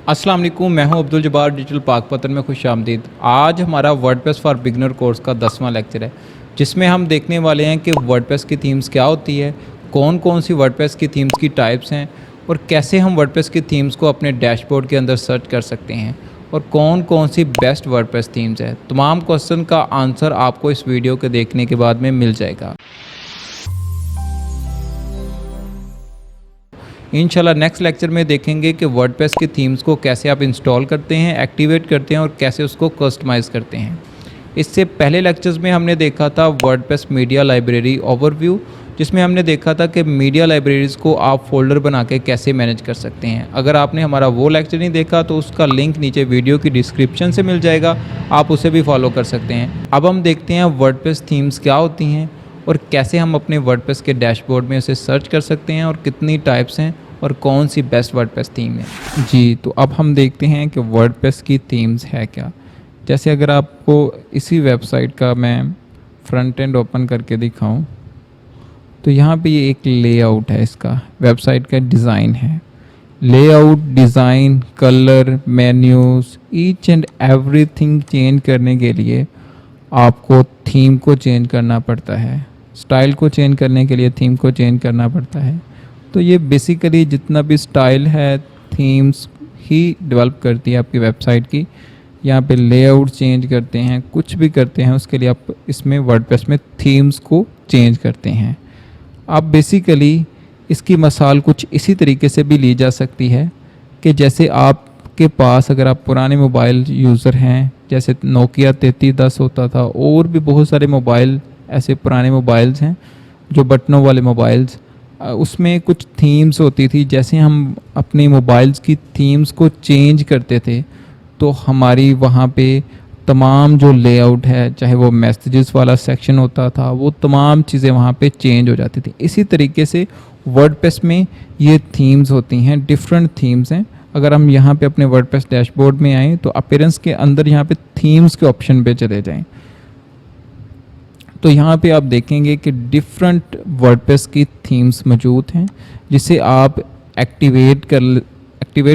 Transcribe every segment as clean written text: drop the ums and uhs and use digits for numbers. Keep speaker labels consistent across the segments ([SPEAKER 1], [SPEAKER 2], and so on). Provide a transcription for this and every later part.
[SPEAKER 1] अस्सलाम वालेकुम, मैं हूं अब्दुल जब्बार डिजिटल पाकपतन में खुशामदीद। आज हमारा वर्डप्रेस फॉर बिगनर कोर्स का 10वां लेक्चर है, जिसमें हम देखने वाले हैं कि वर्डप्रेस की थीम्स क्या होती है, कौन कौन सी वर्डप्रेस की थीम्स की टाइप्स हैं और कैसे हम वर्डप्रेस की थीम्स को अपने डैशबोर्ड के अंदर सर्च कर सकते हैं और कौन कौन सी बेस्ट वर्डप्रेस थीम्स है। तमाम क्वेश्चन का आंसर आपको इस वीडियो के देखने के बाद में मिल जाएगा। इंशाल्लाह नेक्स्ट लेक्चर में देखेंगे कि वर्डप्रेस की थीम्स को कैसे आप इंस्टॉल करते हैं, एक्टिवेट करते हैं और कैसे उसको कस्टमाइज़ करते हैं। इससे पहले लेक्चर्स में हमने देखा था वर्डप्रेस मीडिया लाइब्रेरी ओवरव्यू, जिसमें हमने देखा था कि मीडिया लाइब्रेरीज़ को आप फोल्डर बना के कैसे मैनेज कर सकते हैं। अगर आपने हमारा वो लेक्चर नहीं देखा तो उसका लिंक नीचे वीडियो की डिस्क्रिप्शन से मिल जाएगा, आप उसे भी फॉलो कर सकते हैं। अब हम देखते हैं वर्डप्रेस थीम्स क्या होती हैं और कैसे हम अपने वर्डप्रेस के डैशबोर्ड में उसे सर्च कर सकते हैं और कितनी टाइप्स हैं और कौन सी बेस्ट वर्डप्रेस थीम है। जी, तो अब हम देखते हैं कि वर्डप्रेस की थीम्स है क्या। जैसे अगर आपको इसी वेबसाइट का मैं फ्रंट एंड ओपन करके दिखाऊं तो यहाँ पे ये एक लेआउट है, इसका वेबसाइट का डिज़ाइन है। Layout, design, colour, menus, each and everything change करने के लिए आपको थीम को चेंज करना पड़ता है। स्टाइल को चेंज करने के लिए थीम को चेंज करना पड़ता है। तो ये बेसिकली जितना भी स्टाइल है थीम्स ही डेवलप करती है आपकी वेबसाइट की। यहाँ पे लेआउट चेंज करते हैं, कुछ भी करते हैं उसके लिए आप इसमें वर्डप्रेस में थीम्स को चेंज करते हैं। आप बेसिकली इसकी मिसाल कुछ इसी तरीके से भी ली जा सकती है कि जैसे आपके पास अगर आप पुराने मोबाइल यूज़र हैं, जैसे नोकिया 3310 होता था और भी बहुत सारे मोबाइल ऐसे पुराने मोबाइल्स हैं जो बटनों वाले मोबाइल्स, उसमें कुछ थीम्स होती थी। जैसे हम अपने मोबाइल्स की थीम्स को चेंज करते थे तो हमारी वहाँ पे तमाम जो लेआउट है, चाहे वो मैसेजेस वाला सेक्शन होता था, वो तमाम चीज़ें वहाँ पे चेंज हो जाती थी। इसी तरीके से वर्डप्रेस में ये थीम्स होती हैं, डिफरेंट थीम्स हैं। अगर हम यहाँ पे अपने वर्डप्रेस डैशबोर्ड में आएँ तो अपीयरेंस के अंदर यहाँ पे थीम्स के ऑप्शन पे चले जाएँ तो यहाँ पे आप देखेंगे कि डिफरेंट वर्डप्रेस की थीम्स मौजूद हैं, जिसे आप एक्टिवेट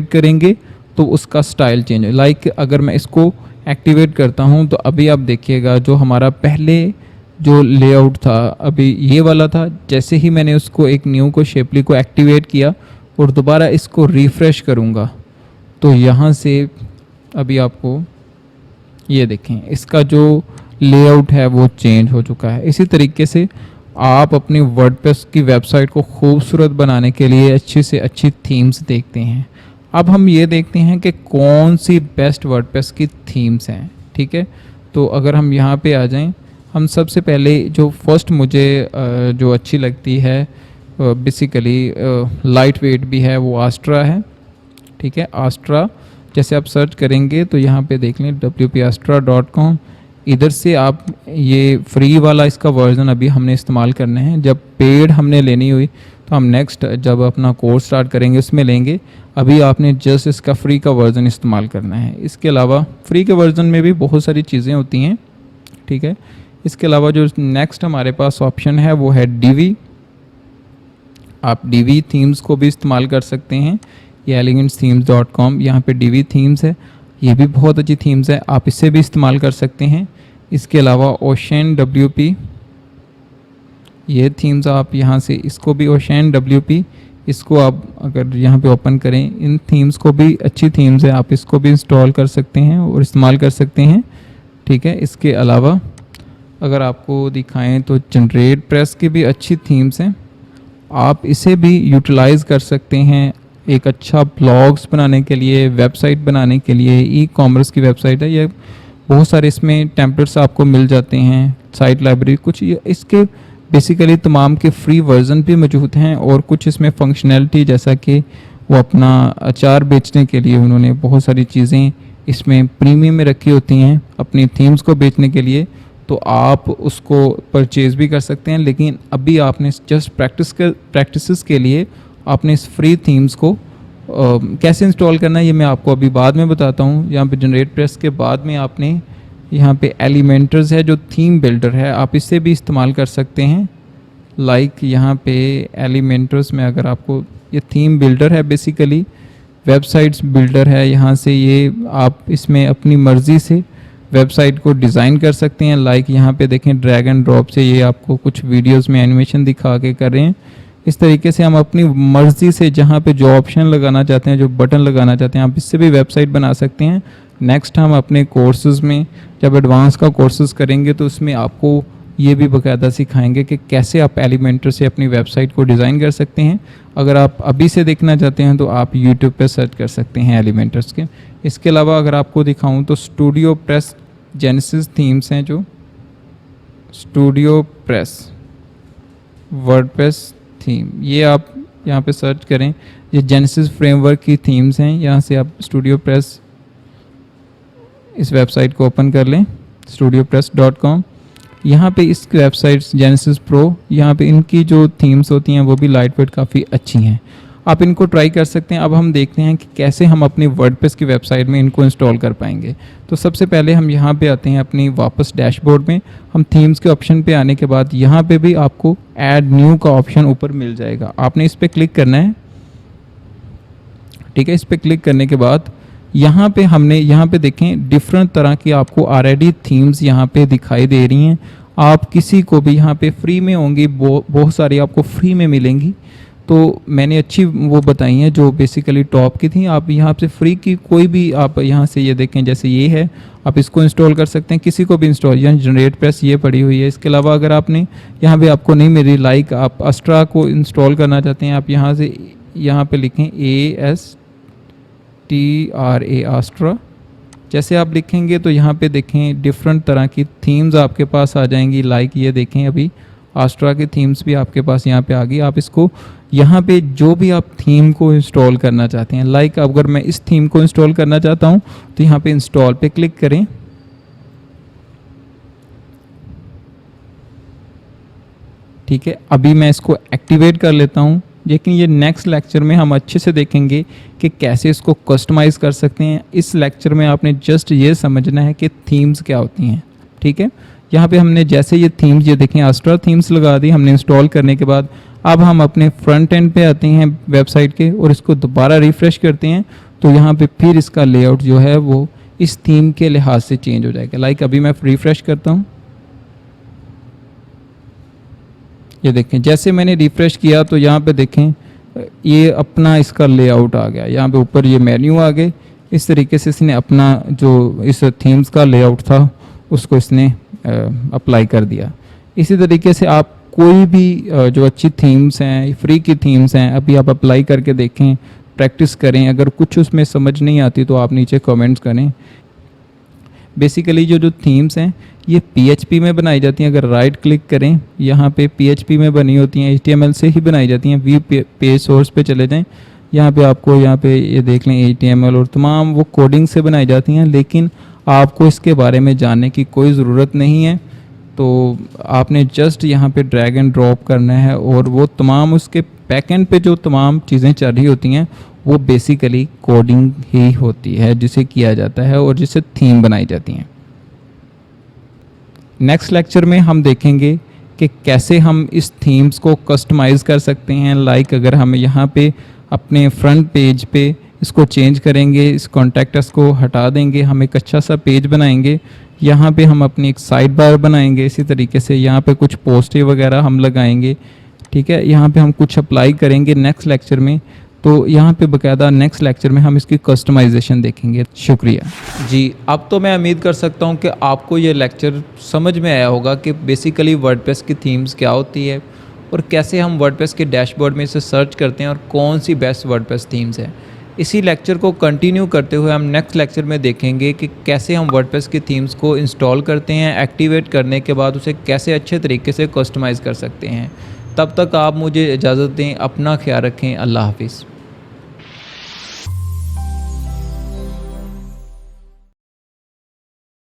[SPEAKER 1] करेंगे तो उसका स्टाइल चेंज है। लाइक अगर मैं इसको एक्टिवेट करता हूँ तो अभी आप देखिएगा जो हमारा पहले जो लेआउट था अभी ये वाला था। जैसे ही मैंने उसको एक न्यू को शेपली को एक्टिवेट किया और दोबारा इसको रिफ़्रेश करूँगा तो यहाँ से अभी आपको ये देखें इसका जो लेआउट है वो चेंज हो चुका है। इसी तरीके से आप अपनी वर्डप्रेस की वेबसाइट को खूबसूरत बनाने के लिए अच्छी से अच्छी थीम्स देखते हैं। अब हम ये देखते हैं कि कौन सी बेस्ट वर्डप्रेस की थीम्स हैं। ठीक है, तो अगर हम यहाँ पे आ जाएं, हम सबसे पहले जो फर्स्ट मुझे जो अच्छी लगती है बेसिकली लाइट वेट भी है, वो आस्ट्रा है। ठीक है, आस्ट्रा जैसे आप सर्च करेंगे तो यहाँ पे देख लें wpastra.com। इधर से आप ये फ्री वाला इसका वर्जन अभी हमने इस्तेमाल करने हैं। जब पेड हमने लेनी हुई तो हम नेक्स्ट जब अपना कोर्स स्टार्ट करेंगे उसमें लेंगे। अभी आपने जस्ट इसका फ्री का वर्जन इस्तेमाल करना है। इसके अलावा फ्री के वर्जन में भी बहुत सारी चीज़ें होती हैं। ठीक है, इसके अलावा जो नेक्स्ट हमारे पास ऑप्शन है वो है डीवी। आप डीवी थीम्स को भी इस्तेमाल कर सकते हैं। ये elegantsthemes.com, यहाँ पे डीवी थीम्स है, ये भी बहुत अच्छी थीम्स है, आप इसे भी इस्तेमाल कर सकते हैं। इसके अलावा ओशन WP, ये थीम्स आप यहाँ से इसको भी ओशन WP, इसको आप अगर यहाँ पे ओपन करें, इन थीम्स को भी अच्छी थीम्स है, आप इसको भी इंस्टॉल कर सकते हैं और इस्तेमाल कर सकते हैं। ठीक है, इसके अलावा अगर आपको दिखाएं तो जनरेट प्रेस की भी अच्छी थीम्स हैं, आप इसे भी यूटिलाइज़ कर सकते हैं एक अच्छा ब्लॉग्स बनाने के लिए, वेबसाइट बनाने के लिए। ई कॉमर्स की वेबसाइट है ये, बहुत सारे इसमें टेम्पलेट्स आपको मिल जाते हैं, साइट लाइब्रेरी कुछ इसके बेसिकली तमाम के फ्री वर्जन भी मौजूद हैं और कुछ इसमें फंक्शनैलिटी जैसा कि वो अपना अचार बेचने के लिए उन्होंने बहुत सारी चीज़ें इसमें प्रीमियम में रखी होती हैं अपनी थीम्स को बेचने के लिए, तो आप उसको परचेज़ भी कर सकते हैं। लेकिन अभी आपने जस्ट प्रैक्टिस के लिए आपने इस फ्री थीम्स को कैसे इंस्टॉल करना है ये मैं आपको अभी बाद में बताता हूँ। यहाँ पे जनरेट प्रेस के बाद में आपने यहाँ पे एलिमेंटर्स है जो थीम बिल्डर है, आप इससे भी इस्तेमाल कर सकते हैं। लाइक यहाँ पे एलिमेंटर्स में अगर आपको ये थीम बिल्डर है बेसिकली, वेबसाइट्स बिल्डर है, यहाँ से ये आप इसमें अपनी मर्ज़ी से वेबसाइट को डिज़ाइन कर सकते हैं। लाइक यहाँ पे देखें ड्रैग एंड ड्रॉप से ये आपको कुछ वीडियोस में एनिमेशन दिखा के कर रहे हैं। इस तरीके से हम अपनी मर्ज़ी से जहाँ पे जो ऑप्शन लगाना चाहते हैं, जो बटन लगाना चाहते हैं, आप इससे भी वेबसाइट बना सकते हैं। नेक्स्ट हम अपने कोर्सेज़ में जब एडवांस का कोर्सेज़ करेंगे तो उसमें आपको ये भी बाकायदा सिखाएंगे कि कैसे आप एलिमेंटर से अपनी वेबसाइट को डिज़ाइन कर सकते हैं। अगर आप अभी से देखना चाहते हैं तो आप यूट्यूब पे सर्च कर सकते हैं एलिमेंटर्स के। इसके अलावा अगर आपको दिखाऊं तो स्टूडियो प्रेस जेनेसिस थीम्स हैं, जो स्टूडियो प्रेस वर्डप्रेस थीम, ये आप यहाँ पे सर्च करें। ये जेनेसिस फ्रेमवर्क की थीम्स हैं। यहाँ से आप स्टूडियो प्रेस इस वेबसाइट को ओपन कर लें, studiopress.com। यहाँ पे इस वेबसाइट जेनेसिस प्रो, यहाँ पे इनकी जो थीम्स होती हैं वो भी लाइट वेट काफ़ी अच्छी हैं, आप इनको ट्राई कर सकते हैं। अब हम देखते हैं कि कैसे हम अपनी वर्डप्रेस की वेबसाइट में इनको इंस्टॉल कर पाएंगे। तो सबसे पहले हम यहाँ पे आते हैं अपनी वापस डैशबोर्ड में। हम थीम्स के ऑप्शन पे आने के बाद यहाँ पे भी आपको ऐड न्यू का ऑप्शन ऊपर मिल जाएगा, आपने इस पर क्लिक करना है। ठीक है, इस पर क्लिक करने के बाद यहाँ पे देखें डिफरेंट तरह की आपको ऑलरेडी थीम्स यहाँ पे दिखाई दे रही हैं। आप किसी को भी यहाँ पे फ्री में होंगी, बहुत सारी आपको फ्री में मिलेंगी। तो मैंने अच्छी वो बताई हैं जो बेसिकली टॉप की थी। आप यहाँ से फ्री की कोई भी आप यहाँ से ये देखें, जैसे ये है, आप इसको इंस्टॉल कर सकते हैं, किसी को भी इंस्टॉल, यहाँ जनरेट प्रेस ये पड़ी हुई है। इसके अलावा अगर आपने यहाँ पे आपको नहीं मिली, लाइक आप अस्ट्रा को इंस्टॉल करना चाहते हैं, आप यहाँ से यहाँ पे लिखें ASTRA आस्ट्रा। जैसे आप लिखेंगे तो यहाँ पे देखें डिफरेंट तरह की थीम्स आपके पास आ जाएंगी। लाइक ये देखें अभी आस्ट्रा की थीम्स भी आपके पास यहाँ पे आ गई। आप इसको यहाँ पे जो भी आप थीम को इंस्टॉल करना चाहते हैं, लाइक अगर मैं इस थीम को इंस्टॉल करना चाहता हूँ तो यहाँ पे इंस्टॉल पे क्लिक करें। ठीक है, अभी मैं इसको एक्टिवेट कर लेता हूँ, लेकिन ये नेक्स्ट लेक्चर में हम अच्छे से देखेंगे कि कैसे इसको कस्टमाइज़ कर सकते हैं। इस लेक्चर में आपने जस्ट ये समझना है कि थीम्स क्या होती हैं। ठीक है, यहाँ पे हमने जैसे ये थीम्स, ये देखें आस्ट्रा थीम्स लगा दी हमने इंस्टॉल करने के बाद। अब हम अपने फ्रंट एंड पे आते हैं वेबसाइट के और इसको दोबारा रिफ़्रेश करते हैं तो यहाँ पे फिर इसका लेआउट जो है वो इस थीम के लिहाज से चेंज हो जाएगा। लाइक अभी मैं रिफ़्रेश करता हूँ, ये देखें जैसे मैंने रिफ़्रेश किया तो यहाँ पे देखें ये अपना इसका लेआउट आ गया। यहाँ पे ऊपर ये मेन्यू आ गए। इस तरीके से इसने अपना जो इस थीम्स का लेआउट था उसको इसने अप्लाई कर दिया। इसी तरीके से आप कोई भी जो अच्छी थीम्स हैं, फ्री की थीम्स हैं, अभी आप अप्लाई करके देखें, प्रैक्टिस करें। अगर कुछ उसमें समझ नहीं आती तो आप नीचे कमेंट्स करें। बेसिकली जो थीम्स हैं ये PHP में बनाई जाती हैं। अगर राइट क्लिक करें, यहाँ पे PHP में बनी होती हैं, HTML से ही बनाई जाती हैं। व्यू पेज सोर्स पे चले जाएं, यहाँ पे आपको यहाँ पे ये देख लें HTML और तमाम वो कोडिंग से बनाई जाती हैं। लेकिन आपको इसके बारे में जानने की कोई ज़रूरत नहीं है। तो आपने जस्ट यहाँ पे ड्रैग एंड ड्रॉप करना है और वो तमाम उसके बैकएंड पे जो तमाम चीज़ें चल रही होती हैं वो बेसिकली कोडिंग ही होती है जिसे किया जाता है और जिसे थीम बनाई जाती हैं। नेक्स्ट लेक्चर में हम देखेंगे कि कैसे हम इस थीम्स को कस्टमाइज़ कर सकते हैं। लाइक अगर हम यहाँ पे अपने फ्रंट पेज पे इसको चेंज करेंगे, इस कॉन्टैक्ट को हटा देंगे, हम एक अच्छा सा पेज बनाएंगे। यहाँ पे हम अपनी एक साइड बार बनाएंगे। इसी तरीके से यहाँ पे कुछ पोस्टें वगैरह हम लगाएंगे। ठीक है, यहाँ पे हम कुछ अप्लाई करेंगे नेक्स्ट लेक्चर में। तो यहाँ पे बाकायदा नेक्स्ट लेक्चर में हम इसकी कस्टमाइजेशन देखेंगे। शुक्रिया जी। अब तो मैं उम्मीद कर सकता हूँ कि आपको ये लेक्चर समझ में आया होगा कि बेसिकली वर्डप्रेस की थीम्स क्या होती है और कैसे हम वर्डप्रेस के डैशबोर्ड में इसे सर्च करते हैं और कौन सी बेस्ट वर्डप्रेस थीम्स है। इसी लेक्चर को कंटिन्यू करते हुए हम नेक्स्ट लेक्चर में देखेंगे कि कैसे हम वर्डप्रेस की थीम्स को इंस्टॉल करते हैं, एक्टिवेट करने के बाद उसे कैसे अच्छे तरीके से कस्टमाइज़ कर सकते हैं। तब तक आप मुझे इजाज़त दें, अपना ख्याल रखें। अल्लाह हाफिज़।